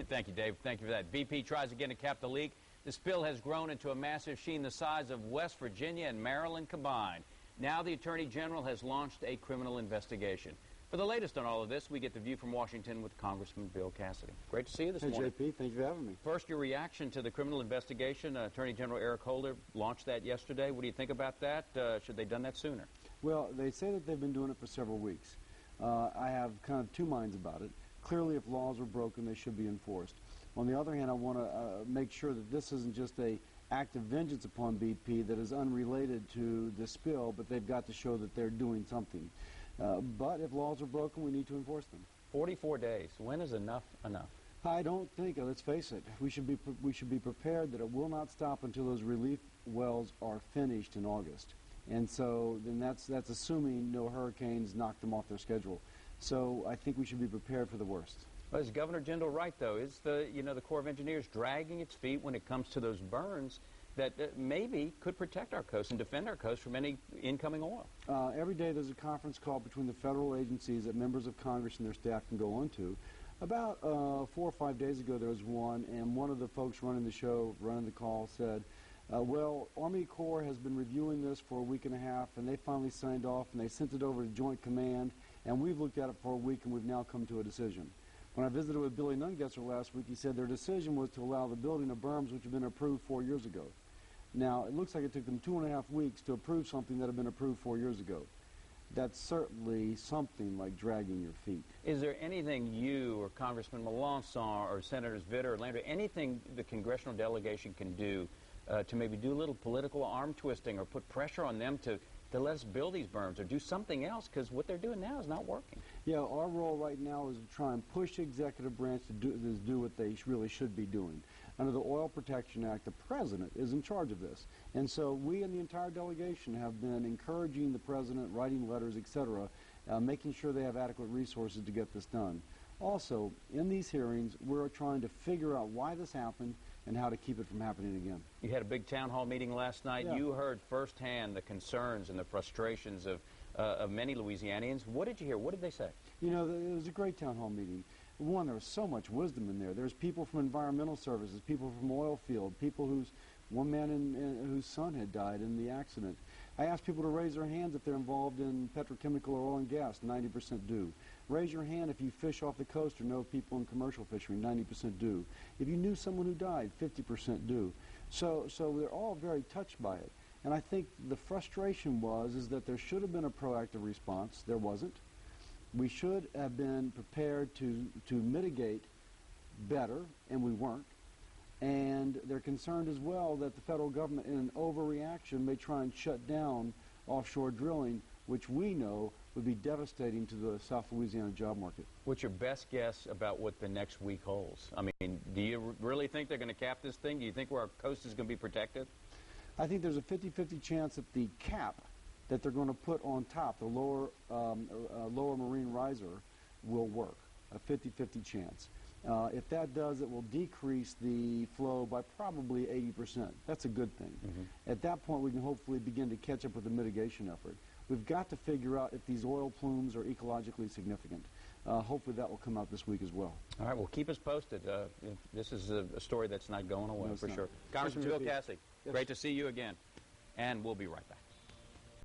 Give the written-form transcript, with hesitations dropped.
Thank you, Dave. Thank you for that. BP tries again to cap the leak. The spill has grown into a massive sheen the size of West Virginia and Maryland combined. Now the Attorney General has launched a criminal investigation. For the latest on all of this, we get the view from Washington with Congressman Bill Cassidy. Great to see you this morning. Hey, JP. Thank you for having me. First, your reaction to the criminal investigation. Attorney General Eric Holder launched that yesterday. What do you think about that? Should they have done that sooner? Well, they say that they've been doing it for several weeks. I have kind of two minds about it. Clearly, if laws are broken, they should be enforced. On the other hand, I want to make sure that this isn't just an act of vengeance upon BP that is unrelated to the spill, but they've got to show that they're doing something. But if laws are broken, we need to enforce them. 44 days. When is enough enough? I don't think. Let's face it. We should be prepared that it will not stop until those relief wells are finished in August. And so then that's assuming no hurricanes knock them off their schedule. So I think we should be prepared for the worst. Well, is Governor Jindal right, though? Is the Corps of Engineers dragging its feet when it comes to those burns that maybe could protect our coast and defend our coast from any incoming oil? Every day there's a conference call between the federal agencies that members of Congress and their staff can go on to. About 4 or 5 days ago there was one, and one of the folks running the call said, well, Army Corps has been reviewing this for a week and a half, and they finally signed off, and they sent it over to Joint Command, and we've looked at it for a week, and we've now come to a decision. When I visited with Billy Nungesser last week, he said their decision was to allow the building of berms which had been approved 4 years ago. Now, it looks like it took them 2.5 weeks to approve something that had been approved 4 years ago. That's certainly something like dragging your feet. Is there anything you or Congressman Melanson or Senators Vitter or Landry, anything the congressional delegation can do to maybe do a little political arm twisting or put pressure on them to let us build these berms or do something else, because what they're doing now is not working? Yeah, our role right now is to try and push the executive branch to do what they really should be doing. Under the Oil Protection Act, the president is in charge of this. And so we and the entire delegation have been encouraging the president, writing letters, etc., making sure they have adequate resources to get this done. Also, in these hearings, we're trying to figure out why this happened and how to keep it from happening again. You had a big town hall meeting last night. Yeah. You heard firsthand the concerns and the frustrations of many Louisianians. What did you hear? What did they say? You know, it was a great town hall meeting. One, there was so much wisdom in there. There's people from environmental services, people from oil field, one man whose son had died in the accident. I asked people to raise their hands if they're involved in petrochemical or oil and gas. 90% do. Raise your hand if you fish off the coast or know people in commercial fishery. 90% do. If you knew someone who died, 50% do. So they're all very touched by it. And I think the frustration is that there should have been a proactive response. There wasn't. We should have been prepared to mitigate better, and we weren't. And they're concerned as well that the federal government, in an overreaction, may try and shut down offshore drilling, which we know would be devastating to the South Louisiana job market. What's your best guess about what the next week holds? I mean, do you really think they're going to cap this thing? Do you think our coast is going to be protected? I think there's a 50-50 chance that the cap that they're going to put on top, the lower marine riser, will work. A 50-50 chance. If that does, it will decrease the flow by probably 80%. That's a good thing. Mm-hmm. At that point, we can hopefully begin to catch up with the mitigation effort. We've got to figure out if these oil plumes are ecologically significant. Hopefully that will come out this week as well. All right, well, keep us posted. This is a story that's not going away, no, for not. sure. Congressman Bill Cassidy, great to see you again, and we'll be right back.